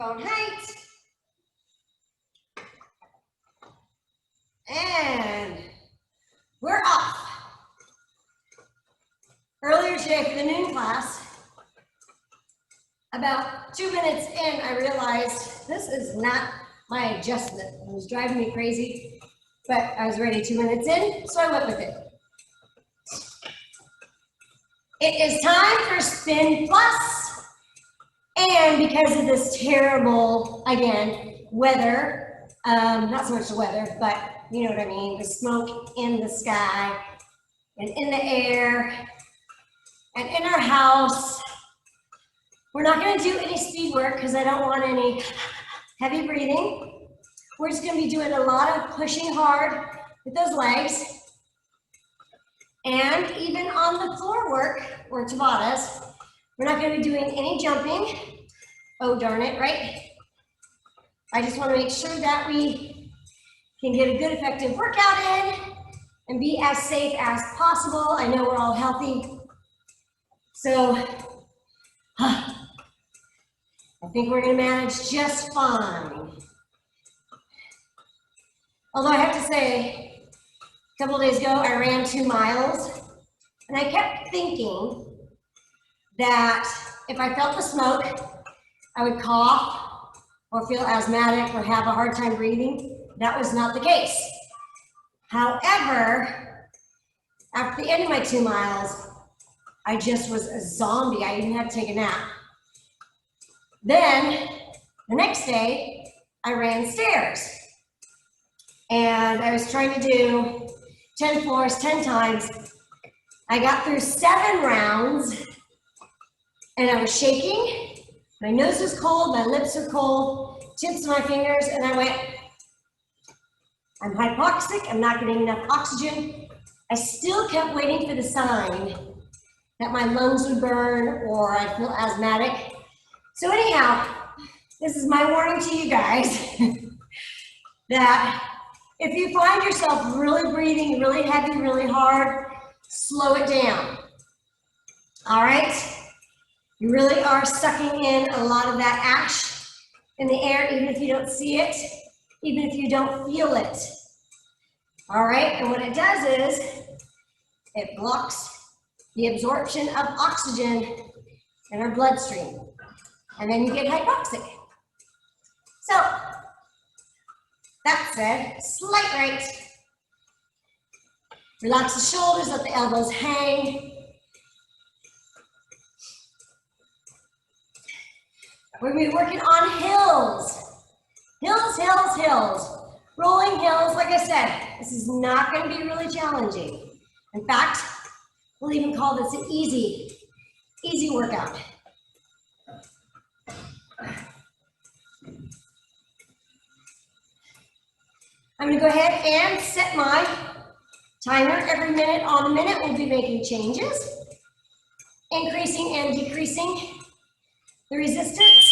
Bone height. And we're off. Earlier today for the noon class, about 2 minutes in, I realized this is not my adjustment. It was driving me crazy, but I was ready 2 minutes in, so I went with it. It is time for spin plus. And because of this terrible, again, weather, not so much the weather, but you know what I mean, the smoke in the sky and in the air and in our house, we're not going to do any speed work because I don't want any heavy breathing. We're just going to be doing a lot of pushing hard with those legs. And even on the floor work, or Tabatas, we're not going to be doing any jumping. Oh, darn it, right? I just want to make sure that we can get a good, effective workout in and be as safe as possible. I know we're all healthy. So, I think we're going to manage just fine. Although I have to say, a couple of days ago, I ran 2 miles, and I kept thinking that if I felt the smoke, I would cough or feel asthmatic or have a hard time breathing. That was not the case. However, after the end of my 2 miles, I just was a zombie. I even had to take a nap. Then, the next day, I ran stairs. And I was trying to do 10 floors, 10 times. I got through 7 rounds, and I was shaking. My nose was cold, my lips were cold, tips of my fingers, and I went, I'm hypoxic, I'm not getting enough oxygen. I still kept waiting for the sign that my lungs would burn or I'd feel asthmatic. So anyhow, this is my warning to you guys that if you find yourself really breathing really heavy, really hard, slow it down. All right? You really are sucking in a lot of that ash in the air, even if you don't see it, even if you don't feel it. All right? And what it does is it blocks the absorption of oxygen in our bloodstream. And then you get hypoxic. So, that said, slight right. Relax the shoulders, let the elbows hang. We're going to be working on hills. Hills, hills, hills. Rolling hills, like I said, this is not going to be really challenging. In fact, we'll even call this an easy workout. I'm going to go ahead and set my timer. Every minute on the minute, we'll be making changes, increasing and decreasing the resistance.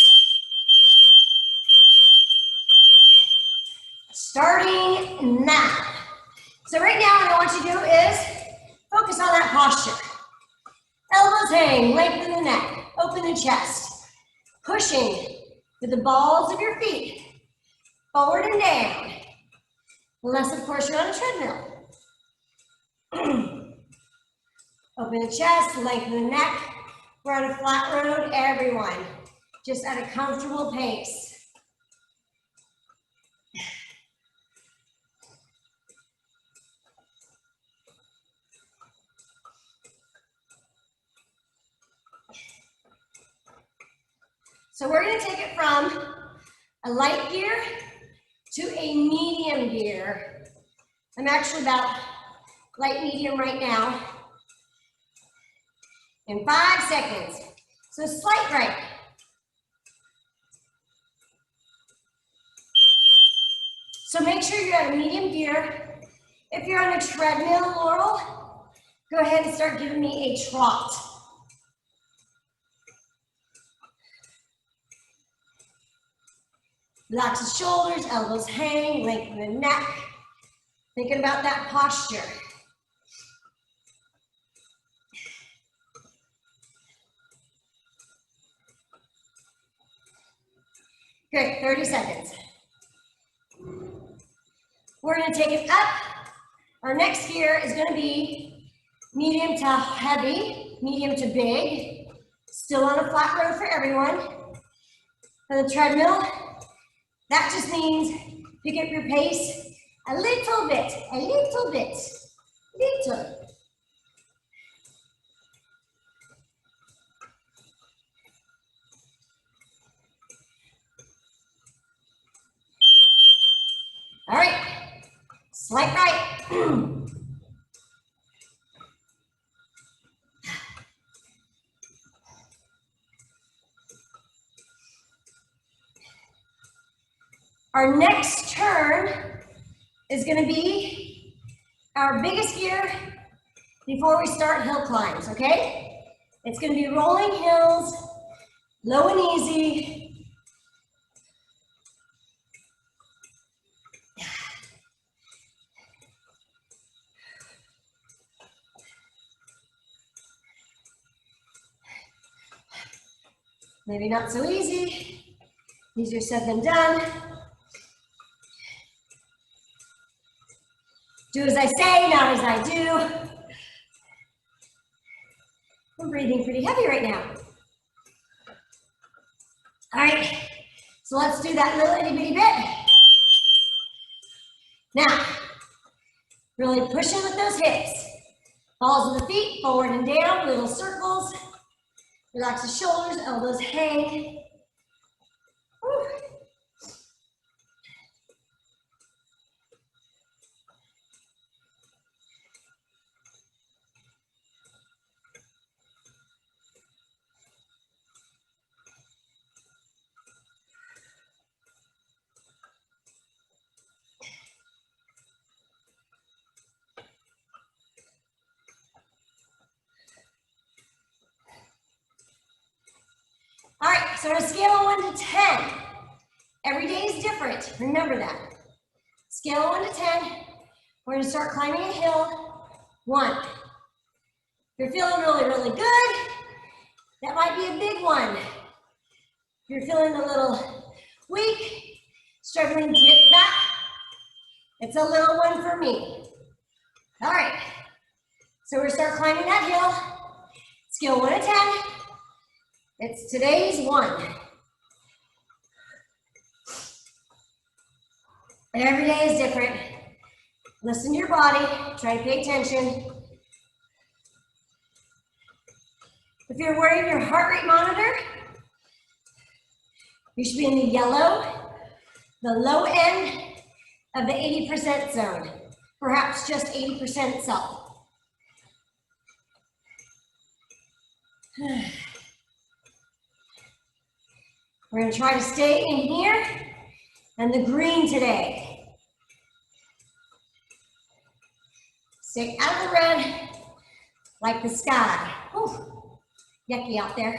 Starting now. So right now, what I want you to do is focus on that posture. Elbows hang, lengthen the neck, open the chest, pushing with the balls of your feet forward and down. Unless, of course, you're on a treadmill. Open the chest, lengthen the neck. We're on a flat road, everyone. Just at a comfortable pace. So we're going to take it from a light gear to a medium gear. I'm actually about light medium right now. In 5 seconds. So slight right. So make sure you're at a medium gear. If you're on a treadmill, Laurel, go ahead and start giving me a trot. Relax the shoulders, elbows hang, lengthen the neck. Thinking about that posture. Good, 30 seconds. We're gonna take it up. Our next gear is gonna be medium to heavy, medium to big. Still on a flat road for everyone. For the treadmill, that just means pick up your pace a little bit, a little bit, little. All right, slight right. Our next turn is going to be our biggest gear before we start hill climbs, okay? It's going to be rolling hills, low and easy. Maybe not so easy. Easier said than done. Do as I say, not as I do. I'm breathing pretty heavy right now. All right, so let's do that little itty bitty bit. Now, really pushing with those hips. Balls of the feet, forward and down, little circles. Relax the shoulders, elbows hang. Whew. All right, so on a scale of 1 to 10, every day is different. Remember that. Scale of 1 to 10, we're going to start climbing a hill. 1. If you're feeling really, really good, that might be a big one. If you're feeling a little weak, struggling to get back, it's a little one for me. All right, so we're going to start climbing that hill. Scale 1 to 10. It's today's 1. Every day is different. Listen to your body, try to pay attention. If you're wearing your heart rate monitor, you should be in the yellow, the low end of the 80% zone, perhaps just 80% itself. We're going to try to stay in here and the green today. Stay out of the red like the sky. Whew, yucky out there.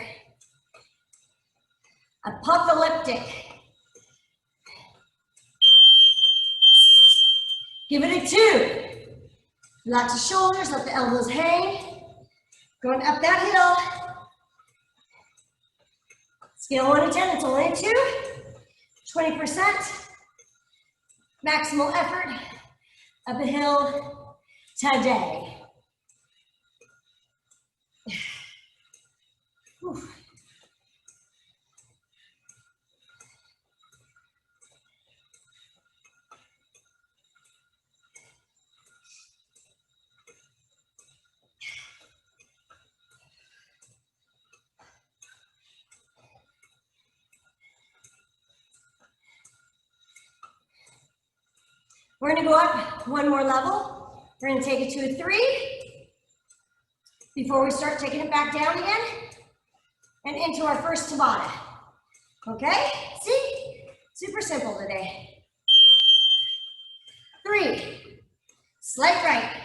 Apocalyptic. Give it a 2. Relax the shoulders, let the elbows hang. Going up that hill. Scale 1 to 10, it's only a 2. 20%. Maximal effort up the hill today. Whew. We're going to go up 1 more level. We're going to take it to a 3 before we start taking it back down again and into our first Tabata. Okay? See? Super simple today. 3. Slight right.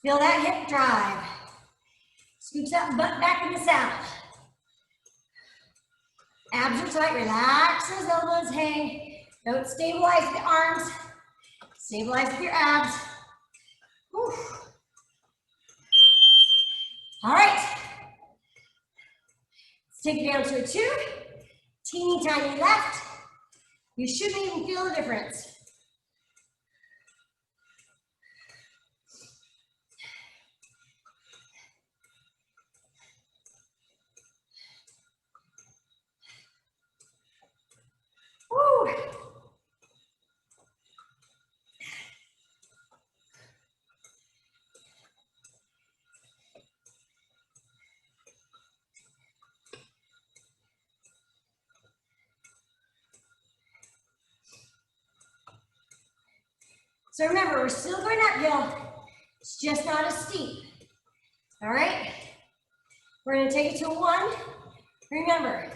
Feel that hip drive. Scoops that butt back in the saddle. Abs are tight, relax those elbows, hang. Don't stabilize the arms. Stabilize with your abs. Whew. All right. Let's take it down to a 2. Teeny tiny left. You shouldn't even feel the difference. Woo. So remember, we're still going uphill. It's just not as steep. All right? We're going to take it to a 1. Remember,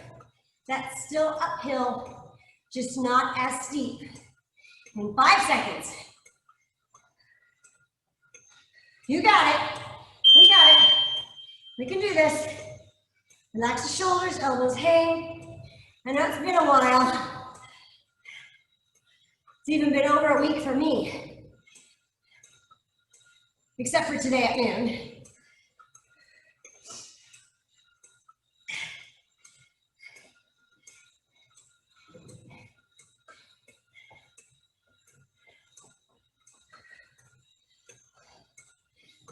that's still uphill, just not as steep. In 5 seconds. You got it. We got it. We can do this. Relax the shoulders, elbows hang. I know it's been a while. It's even been over a week for me. Except for today at noon.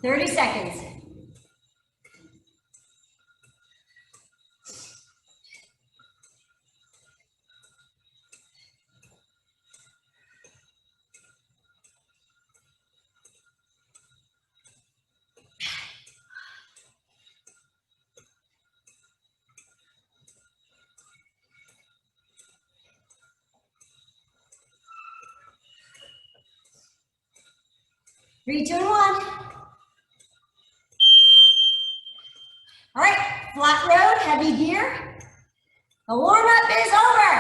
"30 seconds. Three, two, and 1. All right, flat road, heavy gear. The warm-up is over.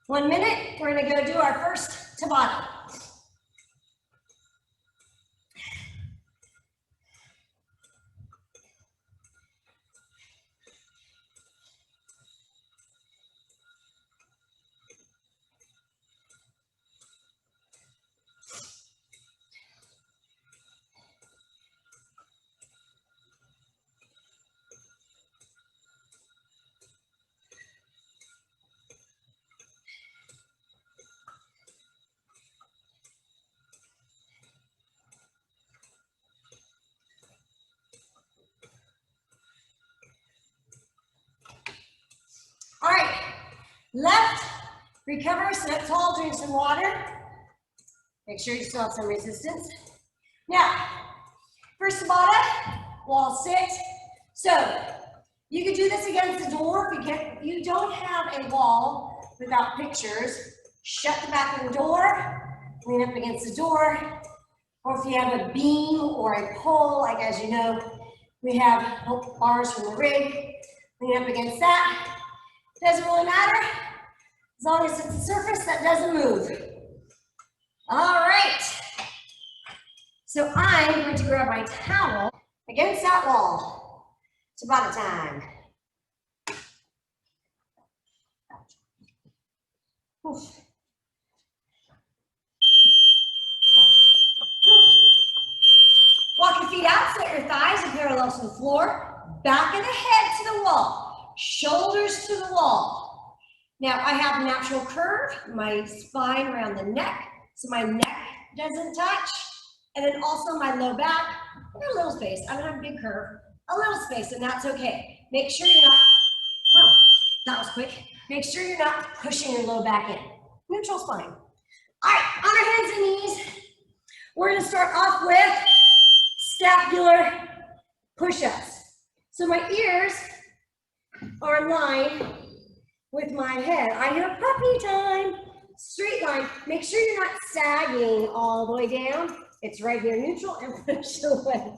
1 minute, we're gonna go do our first Tabata. All right, left, recover, sit up tall, drink some water. Make sure you still have some resistance. Now, first Tabata, wall sit. So, you could do this against the door. If you don't have a wall without pictures, shut the bathroom door, lean up against the door. Or if you have a beam or a pole, like as you know, we have bars from the rig, lean up against that. Doesn't really matter, as long as it's a surface that doesn't move. All right. So I'm going to grab my towel against that wall. Tabata time. Oof. Walk your feet out, set your thighs are parallel to the floor. Back of the head to the wall. Shoulders to the wall. Now I have natural curve, my spine around the neck, so my neck doesn't touch. And then also my low back, a little space. I don't have a big curve, a little space, and that's okay. Make sure you're not, oh, that was quick. Make sure you're not pushing your low back in. Neutral spine. All right, on our hands and knees, we're gonna start off with scapular push-ups. So my ears are in line with my head. I hear puppy time. Straight line. Make sure you're not sagging all the way down. It's right here. Neutral and push away.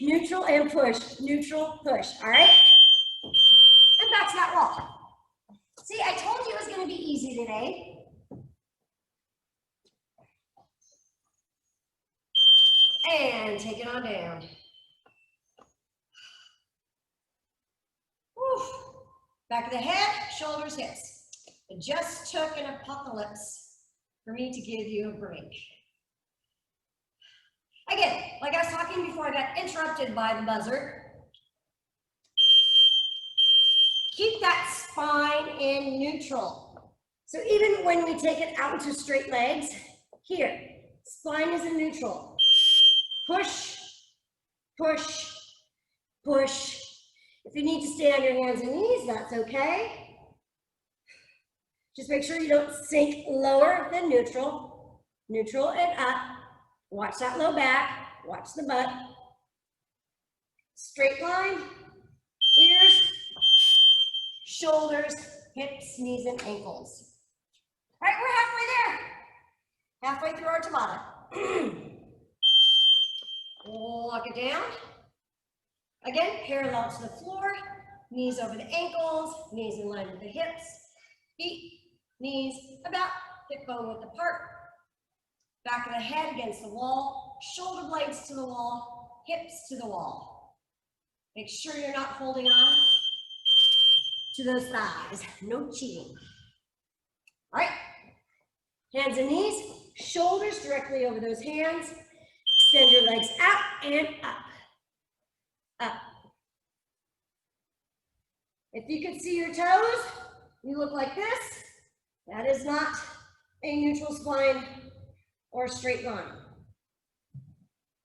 Neutral and push. Neutral, push. All right? And back to that wall. See, I told you it was going to be easy today. And take it on down. Whew. Back of the head, shoulders, hips. It just took an apocalypse for me to give you a break. Again, like I was talking before I got interrupted by the buzzer, keep that spine in neutral. So even when we take it out into straight legs, here, spine is in neutral. Push, push, push. If you need to stay on your hands and knees, that's okay. Just make sure you don't sink lower than neutral. Neutral and up. Watch that low back. Watch the butt. Straight line. Ears, shoulders, hips, knees, and ankles. All right, we're halfway there. Halfway through our Tabata. Lock it down. Again, parallel to the floor. Knees over the ankles, knees in line with the hips. Feet, knees about hip bone width apart. Back of the head against the wall. Shoulder blades to the wall. Hips to the wall. Make sure you're not holding on to those thighs. No cheating. All right. Hands and knees. Shoulders directly over those hands. Extend your legs out and up. Up. If you could see your toes, you look like this. That is not a neutral spine or straight line.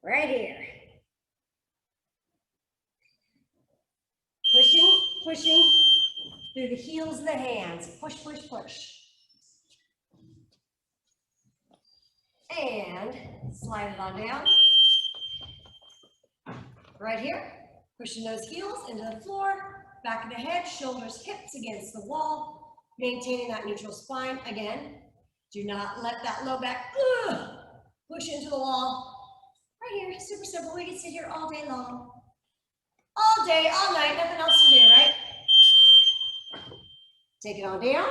Right here. Pushing, pushing through the heels of the hands. Push, push, push. And slide it on down. Right here. Pushing those heels into the floor. Back of the head, shoulders, hips against the wall. Maintaining that neutral spine. Again, do not let that low back push into the wall. Right here, super simple. We can sit here all day long. All day, all night, nothing else to do, right? Take it on down.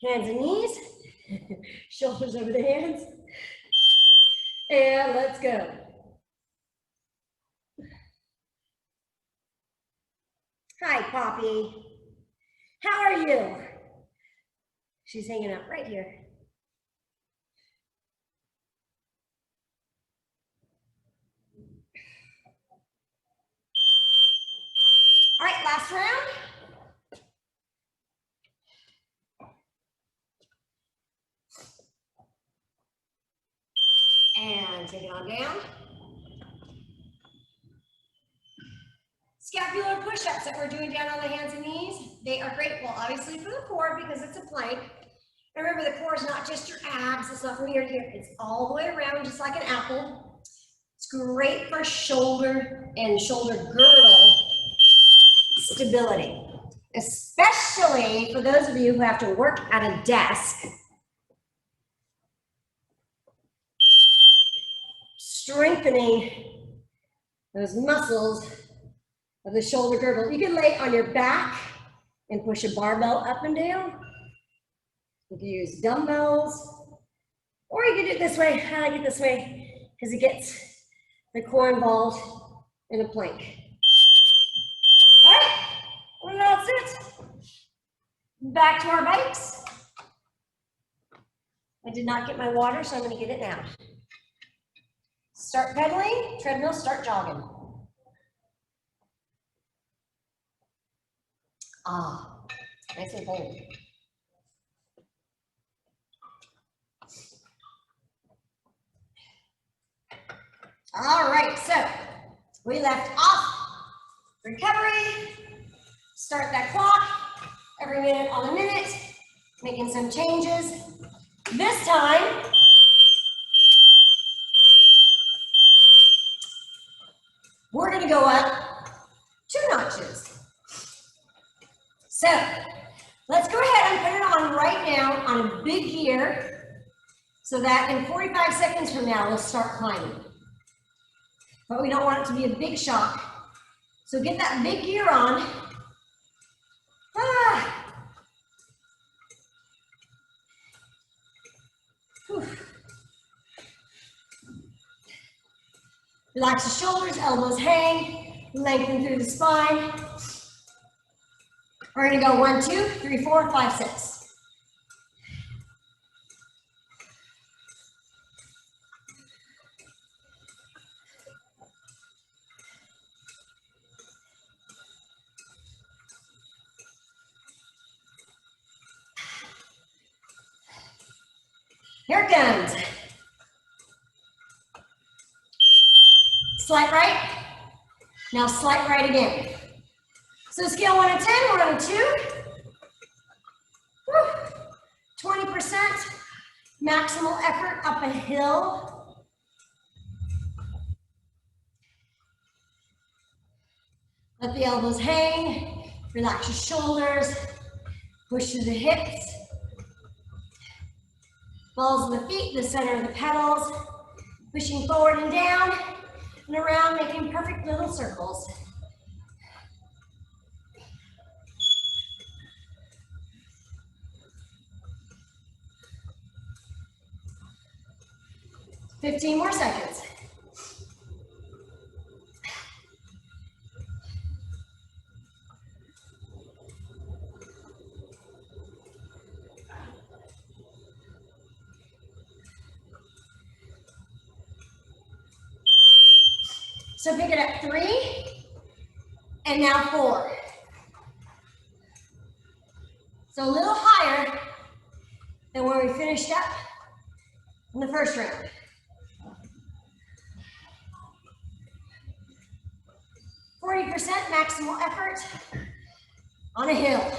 Hands and knees. Shoulders over the hands. And let's go. Hi, Poppy. How are you? She's hanging out right here. All right, last round. And take it on down. Scapular push-ups that we're doing down on the hands and knees, they are great, well, obviously for the core because it's a plank. And remember, the core is not just your abs, it's not from here to here, it's all the way around, just like an apple. It's great for shoulder and shoulder girdle stability, especially for those of you who have to work at a desk. Strengthening those muscles of the shoulder girdle. You can lay on your back and push a barbell up and down. You can use dumbbells, or you can do it this way. I like it this way because it gets the core involved in a plank. All right, well, that's it. Back to our bikes. I did not get my water, so I'm going to get it now. Start pedaling, treadmill, start jogging. Ah, nice and cold. All right, so we left off recovery. Start that clock every minute on the minute, making some changes. This time, we're going to go up 2 notches. So let's go ahead and put it on right now on a big gear so that in 45 seconds from now, we'll start climbing. But we don't want it to be a big shock. So get that big gear on. Relax the shoulders, elbows hang, lengthen through the spine. We're gonna go 1, 2, 3, 4, 5, 6. Here it comes. Slight right. Now slight right again. So scale 1 to 10, we're on a 2. Woo. 20% maximal effort up a hill. Let the elbows hang. Relax your shoulders. Push through the hips. Balls of the feet, the center of the pedals. Pushing forward and down and around, making perfect little circles. Fifteen more seconds. So pick it up 3, and now 4. So a little higher than where we finished up in the first round. %, maximal effort on a hill.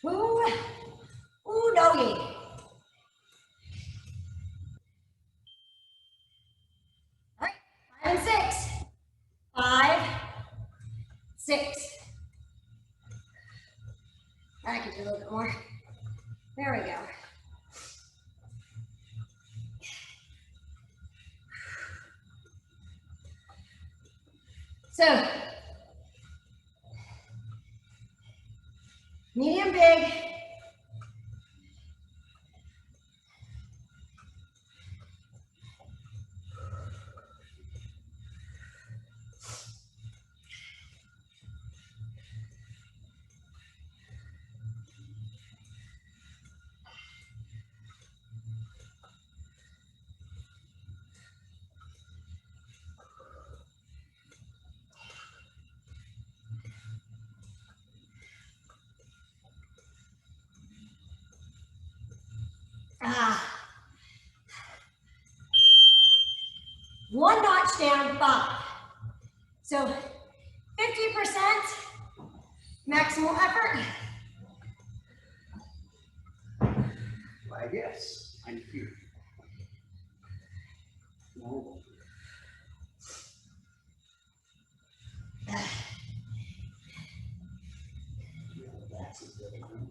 Ooh, ooh, doggy. All right, 5 and 6. 5, 6. I can do a little bit more. There we go. So, medium big. One notch down, 5. So 50% maximal effort. I guess I'm here. No. That's a good one.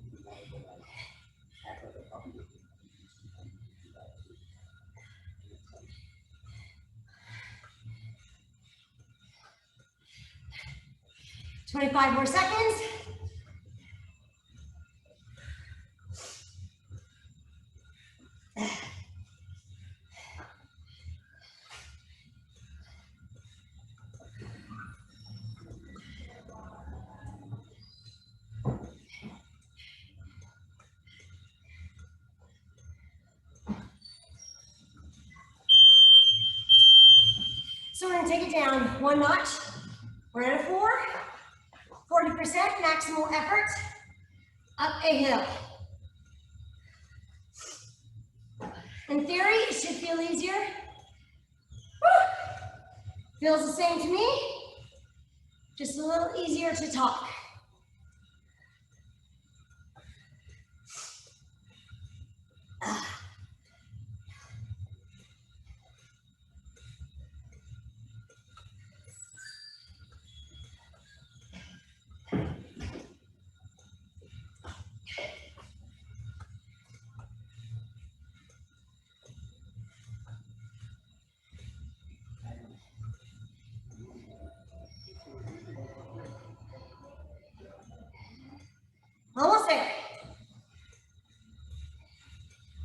25 more seconds. So we're going to take it down one notch. We're at a 4. 40% maximal effort up a hill. In theory, it should feel easier. Woo! Feels the same to me, just a little easier to talk.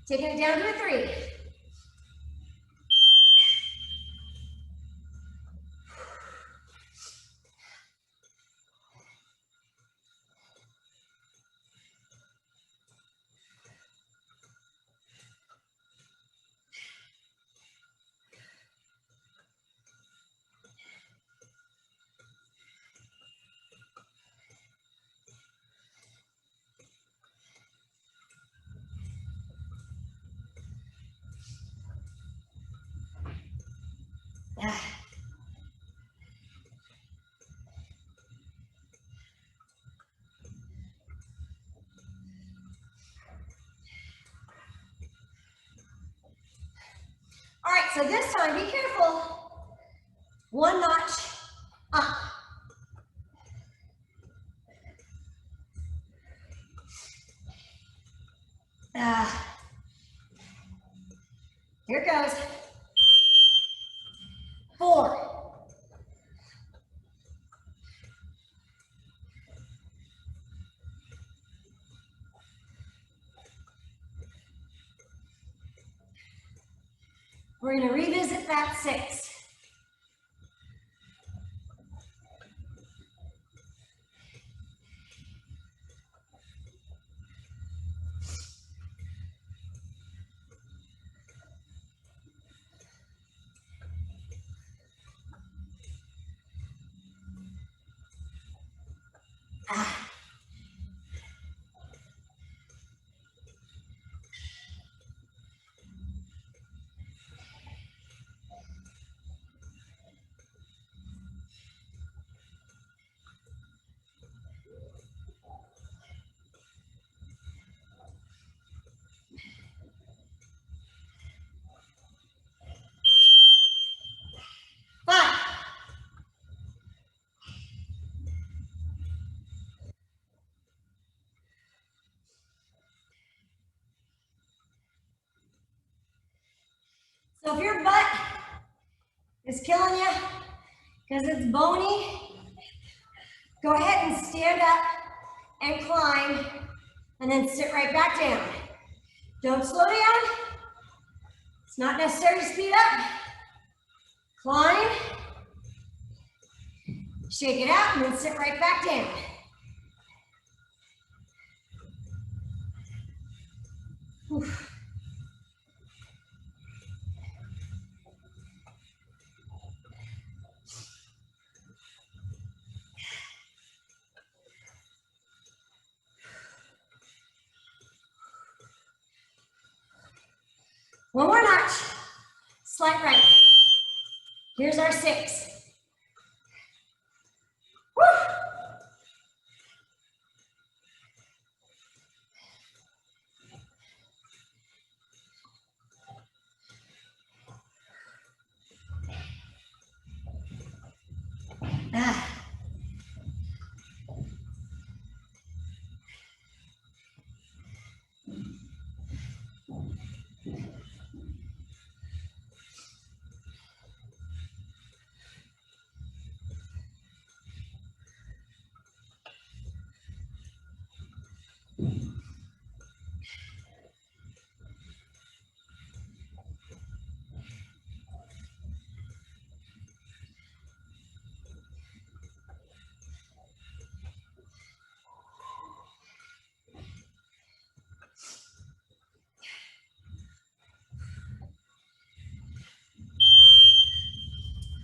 Taking it down to a 3. All right, so this time, be careful. 1 notch up. Here it goes. 4. We're going to revisit that 6. So if your butt is killing you because it's bony, go ahead and stand up and climb and then sit right back down. Don't slow down. It's not necessary to speed up. Climb, shake it out, and then sit right back down. Oof. One more notch, slight right. Here's our 6. Woo! Ah.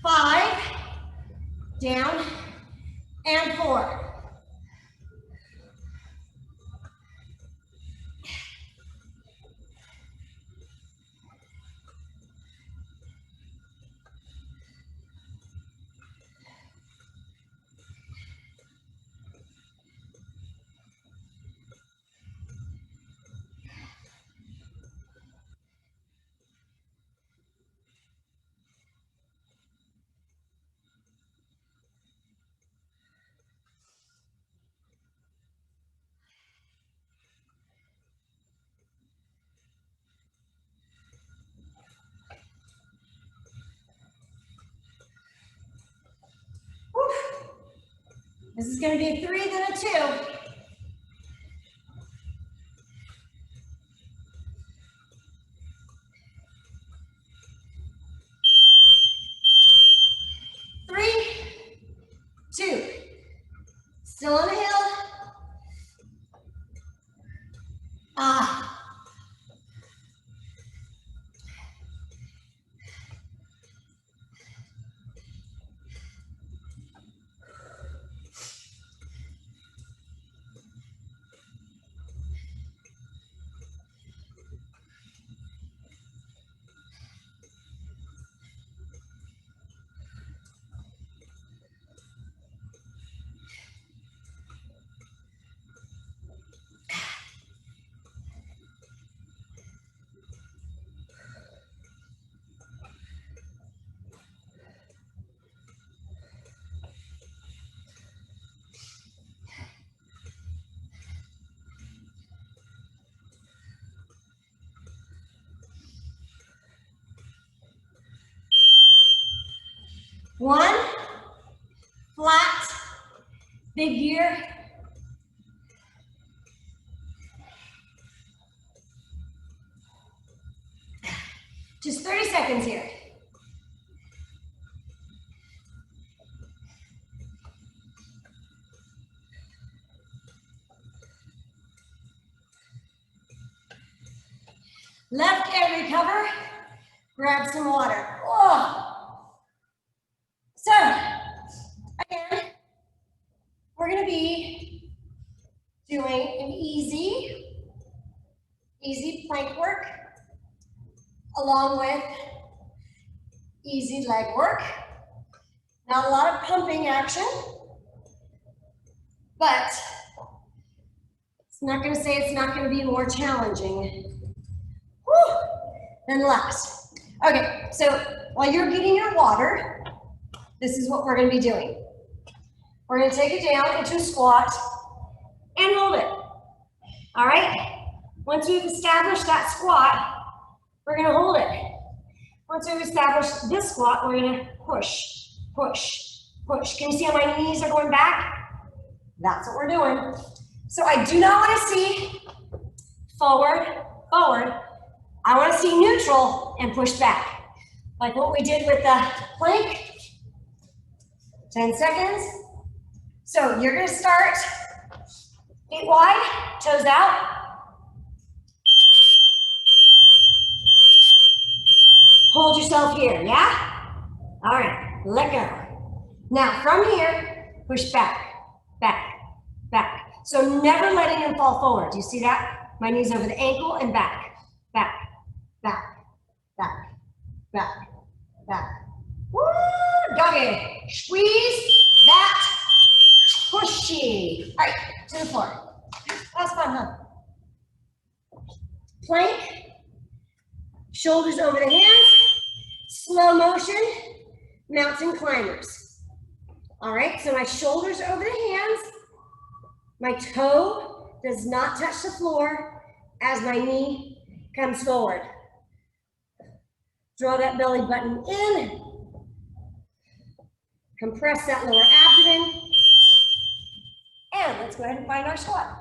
Five, down, and 4. This is going to be a 3, then a 2. Ah. One, flat, big gear. Just 30 seconds here. Left leg recover, grab some water. Oh. So, again, we're gonna be doing an easy plank work along with easy leg work. Not a lot of pumping action, but it's not gonna say it's not gonna be more challenging than last. Okay, so while you're getting your water, this is what we're gonna be doing. We're gonna take it down into a squat and hold it. All right? Once we've established that squat, we're gonna hold it. Once we've established this squat, we're gonna push, push, push. Can you see how my knees are going back? That's what we're doing. So I do not wanna see forward, forward. I wanna see neutral and push back. Like what we did with the plank. 10 seconds. So you're gonna start feet wide, toes out. Hold yourself here, yeah? All right, let go. Now from here, push back, back, back. So never letting them fall forward. Do you see that? My knees over the ankle and back, back, back, back, back, back. Woo, doggy. Squeeze that, pushy. All right, to the floor. That was fun, huh? Plank, shoulders over the hands, slow motion, mountain climbers. All right, so my shoulders over the hands, my toe does not touch the floor as my knee comes forward. Draw that belly button in. Compress that lower abdomen. And let's go ahead and find our squat.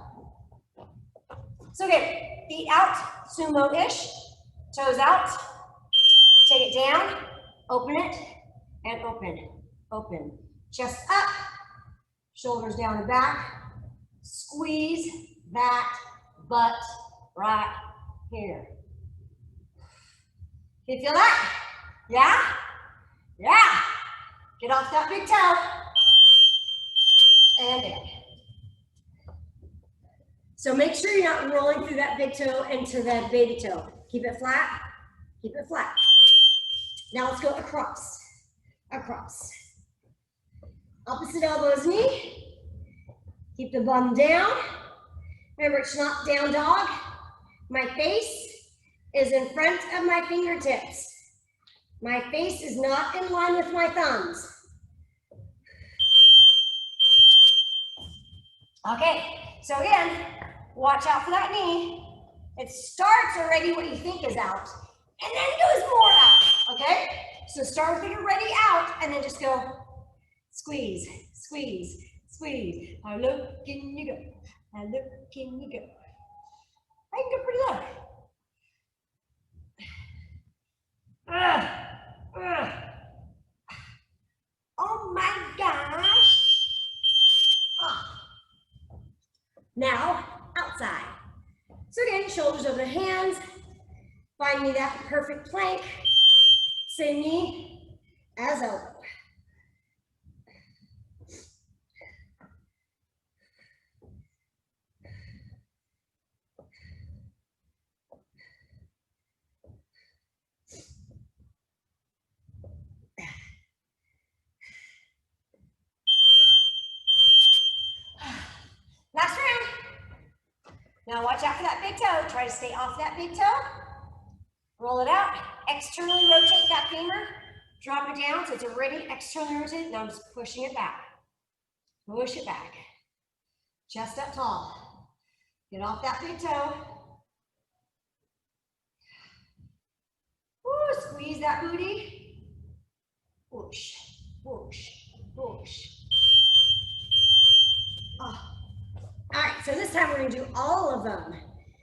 So again, feet out, sumo-ish, toes out. Take it down, open it, and open, open. Chest up, shoulders down and back. Squeeze that butt right here. Can you feel that? Yeah? Yeah. Get off that big toe. And in. So make sure you're not rolling through that big toe into that baby toe. Keep it flat. Keep it flat. Now let's go across. Across. Opposite elbows knee. Keep the bum down. Remember, it's not down dog. My face is in front of my fingertips. My face is not in line with my thumbs. Okay, so again, watch out for that knee. It starts already what you think is out, and then goes more out, okay? So start with it already out, and then just go squeeze, squeeze, squeeze. How low can you go? How low can you go? I can go pretty low. Oh my gosh. Now, outside. So again, shoulders over the hands. Find me that perfect plank. Same knee as elbow. Last round. Now watch out for that big toe. Try to stay off that big toe. Roll it out. Externally rotate that femur. Drop it down so it's already externally rotated. Now I'm just pushing it back. Push it back. Chest up tall. Get off that big toe. Woo, squeeze that booty. Whoosh, whoosh, whoosh. Oh. All right, so this time we're going to do all of them.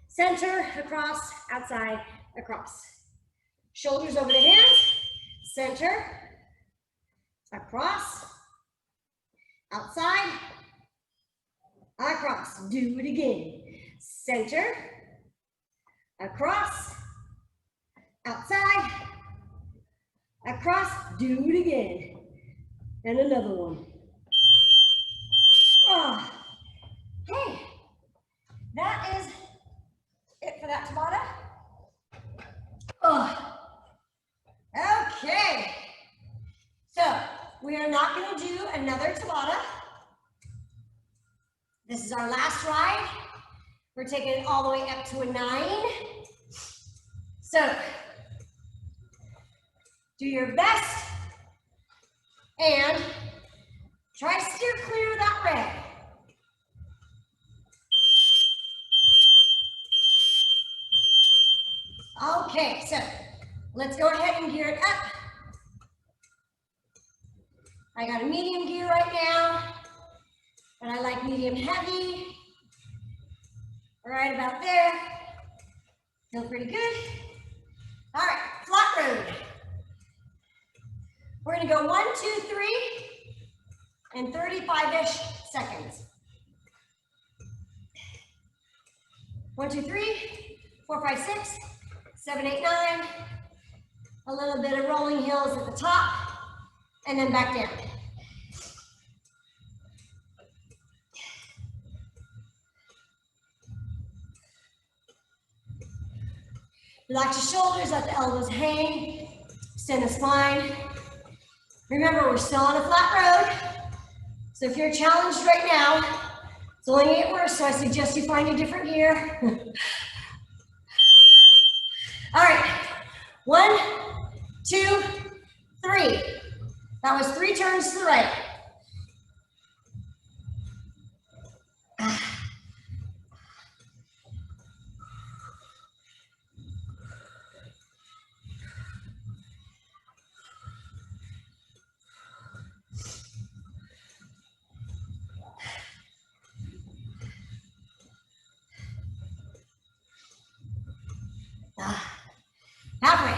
Center, across, outside, across. Shoulders over the hands. Center, across, outside, across. Do it again. Center, across, outside, across. Do it again. And another one. Oh. Okay, that is it for that Tabata. Oh. Okay, so we are not going to do another Tabata. This is our last ride. We're taking it all the way up to a 9. So do your best and try to steer clear of that red. Okay, so let's go ahead and gear it up. I got a medium gear right now, but I like medium heavy. Right about there. Feel pretty good. All right, flat road. We're gonna go 1, 2, 3 in 35-ish seconds. 1, 2, 3, 4, 5, 6, 7, 8, 9. A little bit of rolling hills at the top, and then back down. Relax your shoulders, let the elbows hang, extend the spine. Remember, we're still on a flat road, so if you're challenged right now, it's only going to get worse, so I suggest you find a different gear. All right, 1, 2, 3. That was 3 turns to the right. Halfway.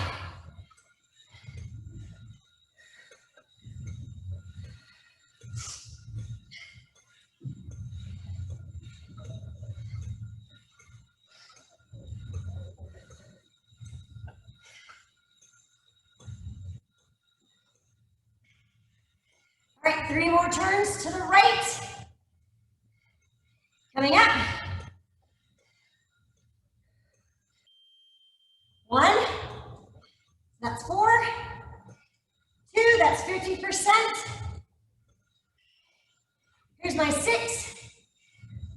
All right, 3 more turns to the right. Coming up. 1, that's 4. 2, that's 50%. Here's my 6,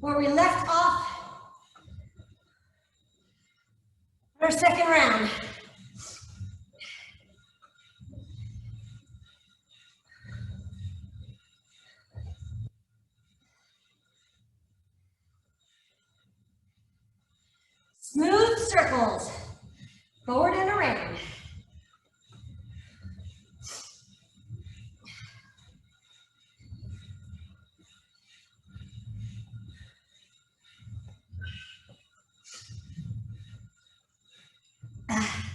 where we left off our second round. Smooth circles, forward and around. Ah.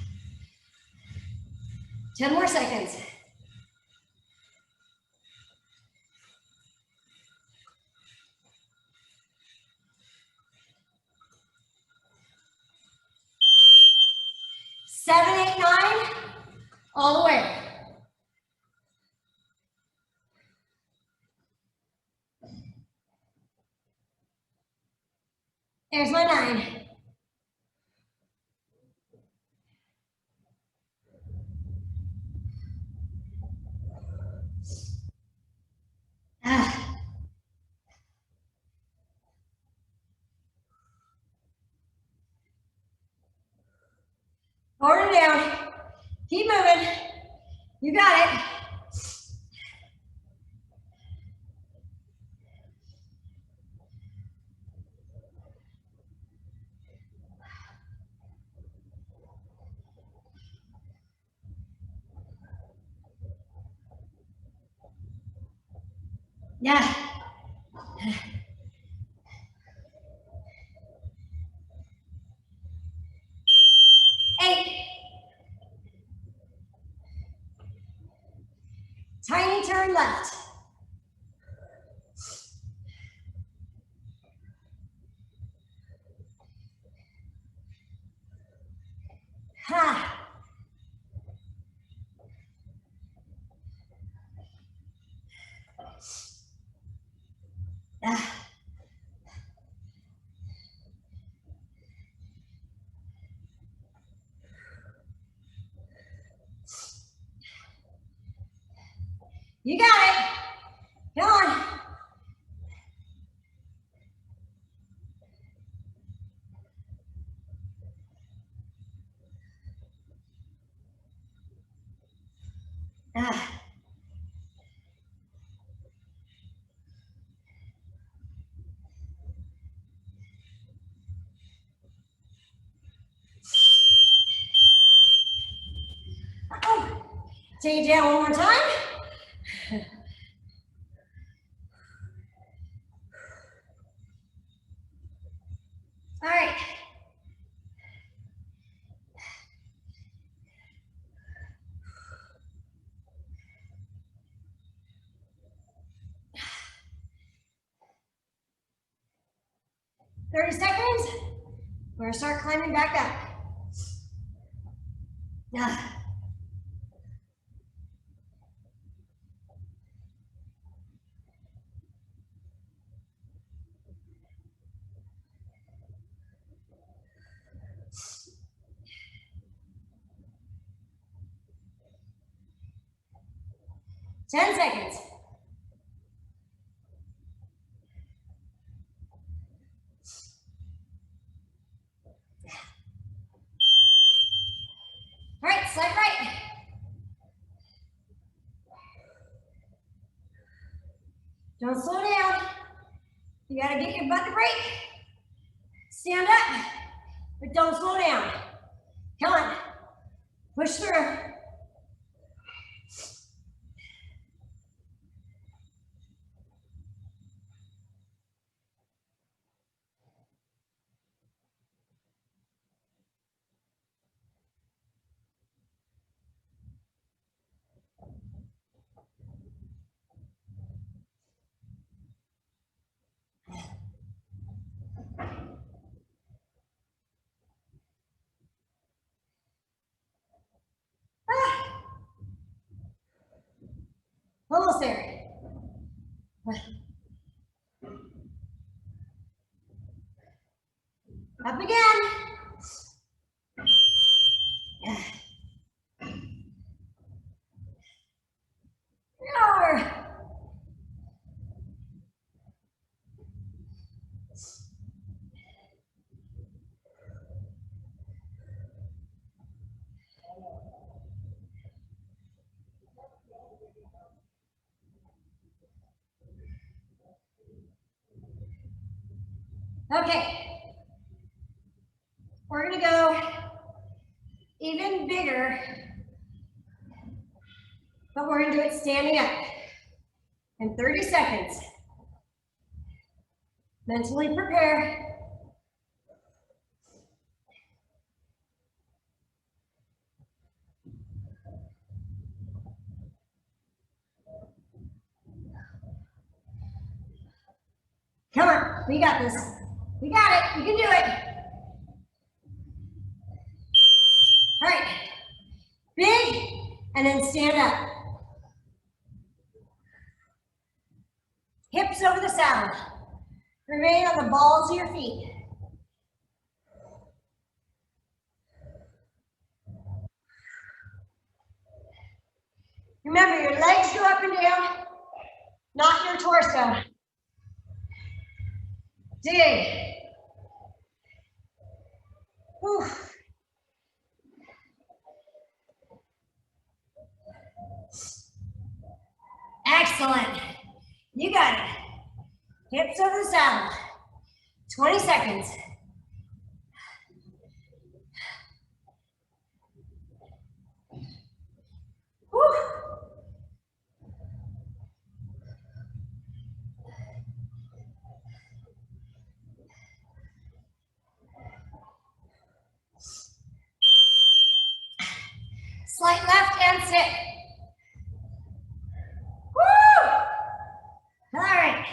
10 more seconds. 7, 8, 9, all the way. There's my 9. Ah. Forward and down. Keep moving. You got it. Yeah. 8. Tiny turn left. Ha. Ah. You got it. Come on. Ah. Oh. Take it down one more time. All right. Thirty seconds. We're gonna start climbing back up. Ah. Ten seconds. All right, slide right. Don't slow down. You gotta get your butt to break. Stand up, but don't slow down. Come on, push through. Ah. Almost there. Up again. Lower. Okay. We're gonna go even bigger, but we're gonna do it standing up in 30 seconds. Mentally prepare. Come on, we got this. We got it, you can do it. All right, big, and then stand up. Hips over the saddle. Remain on the balls of your feet. Remember, your legs go up and down, not your torso. Dig. Whew. Excellent. You got it. Hips over the saddle. 20 seconds. Whew. Slight left and sit. Woo! All right.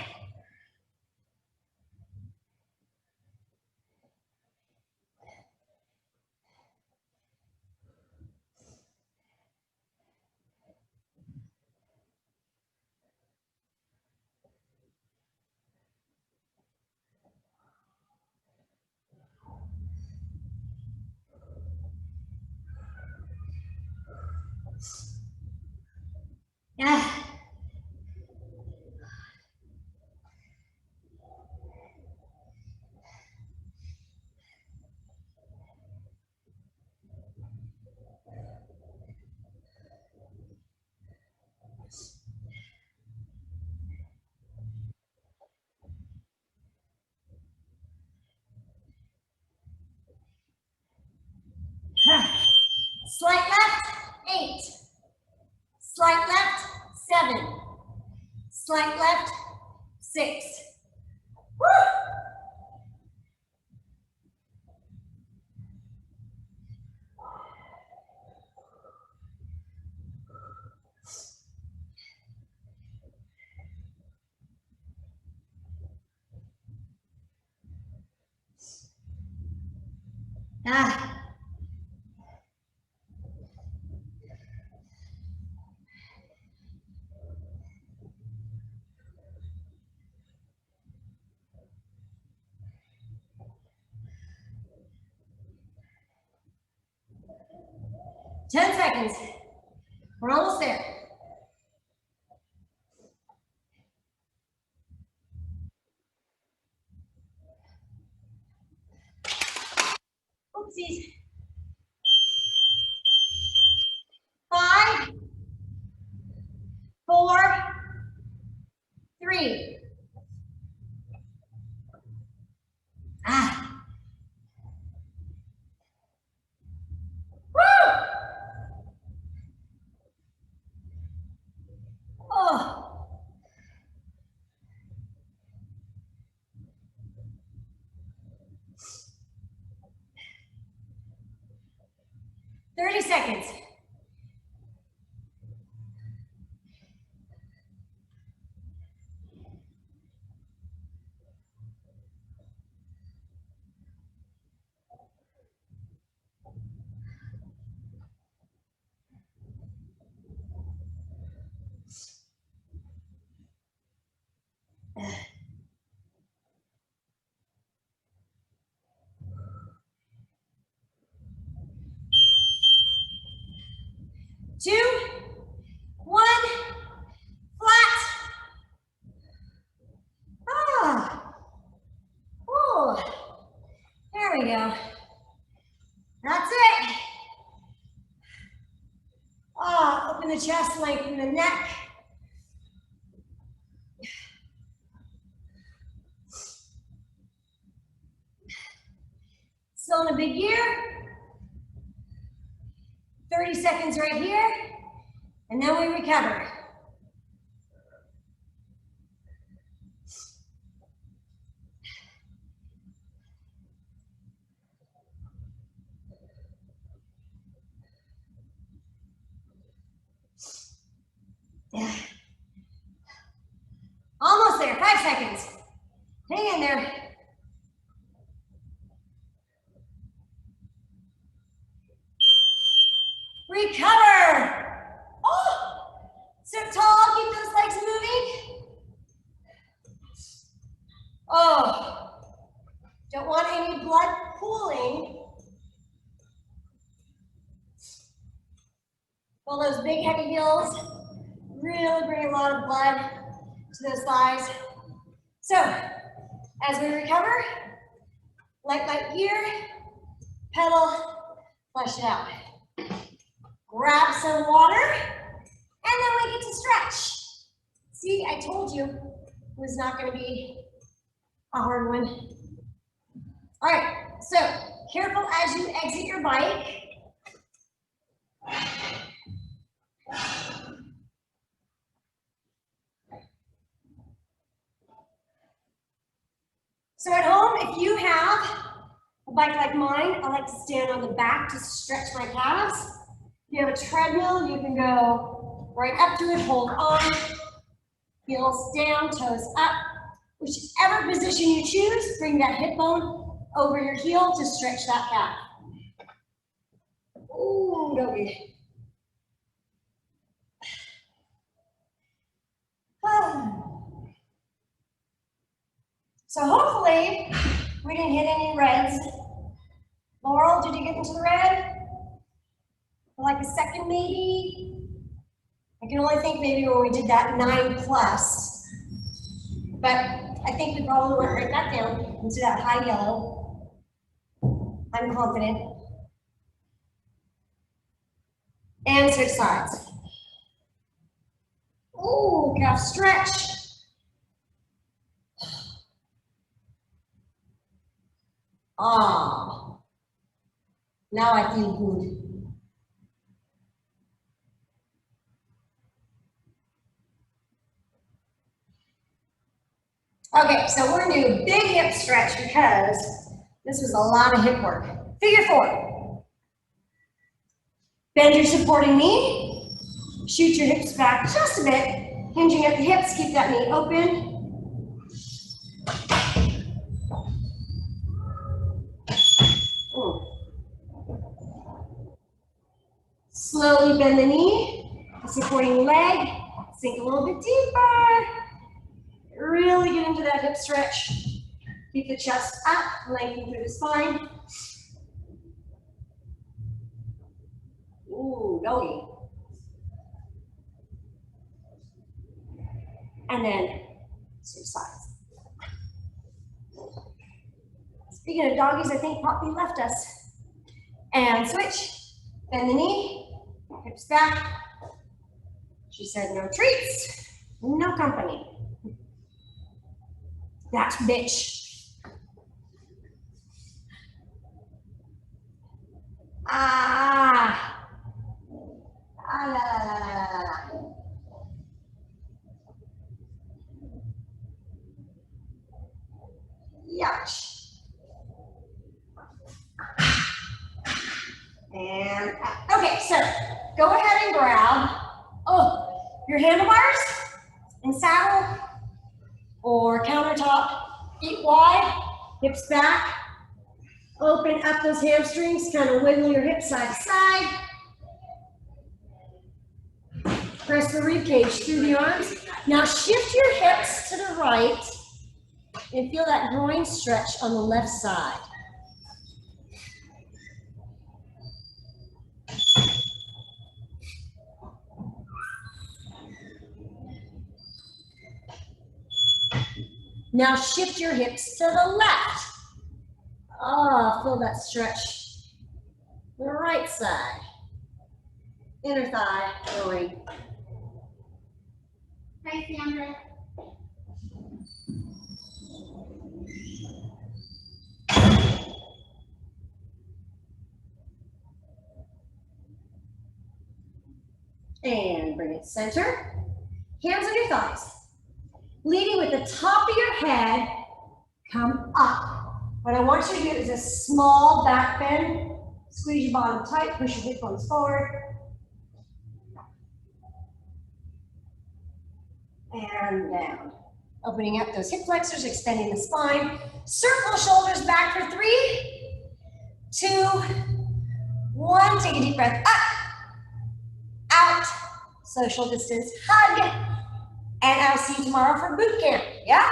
Yeah. Slight left, 8. Slight left, 7. Slight left, 6. Woo! Ah. 10 seconds. We're almost there. Oopsies. 5, 4, 3. Ah. Woo! Oh. 30 seconds. Two, one, flat. Ah. Oh. There we go. That's it. Ah, open the chest, lengthen the neck. Still in a big gear. 30 seconds right here. And then we recover. Yeah. Almost there, 5 seconds. Hang in there. recover. Oh, sit tall, keep those legs moving. Oh, don't want any blood pooling. Pull those big heavy heels. Really bring a lot of blood to those thighs. So, as we recover, light here, pedal, flush it out. Grab some water, and then we get to stretch. See, I told you it was not going to be a hard one. All right, so careful as you exit your bike. So at home, if you have a bike like mine, I like to stand on the back to stretch my calves. If you have a treadmill, you can go right up to it, hold on, heels down, toes up. Whichever position you choose, bring that hip bone over your heel to stretch that calf. Ooh, doggy. So hopefully we didn't hit any reds. Laurel, did you get into the red? Like a second maybe? I can only think maybe when we did that 9+, but I think we probably went right back down into that high yellow. I'm confident. And switch sides. Ooh, calf stretch. Ah, now I feel good. Okay, so we're gonna do a big hip stretch because this was a lot of hip work. Figure 4. Bend your supporting knee. Shoot your hips back just a bit. Hinging at the hips, keep that knee open. Slowly bend the knee, supporting leg, sink a little bit deeper. Really get into that hip stretch. Keep the chest up, lengthen through the spine. Ooh, doggy. And then switch sides. Speaking of doggies, I think Poppy left us. And switch. Bend the knee, hips back. She said no treats, no company. That bitch. Ah. Ah la la la la la la. Yuck. And okay, so go ahead and grab your handlebars and saddle or countertop. Feet wide, hips back. Open up those hamstrings, kind of wiggle your hips side to side. Press the rib cage through the arms. Now shift your hips to the right and feel that groin stretch on the left side. Now shift your hips to the left. Oh, feel that stretch. The right side. Inner thigh, groin. Hi, Sandra. And bring it center. Hands on your thighs. Leading with the top of your head, come up. What I want you to do is a small back bend. Squeeze your bottom tight, push your hip bones forward. And down. Opening up those hip flexors, extending the spine. Circle shoulders back for 3, 2, 1. Take a deep breath up. social distance hug. And I'll see you tomorrow for boot camp. Yeah?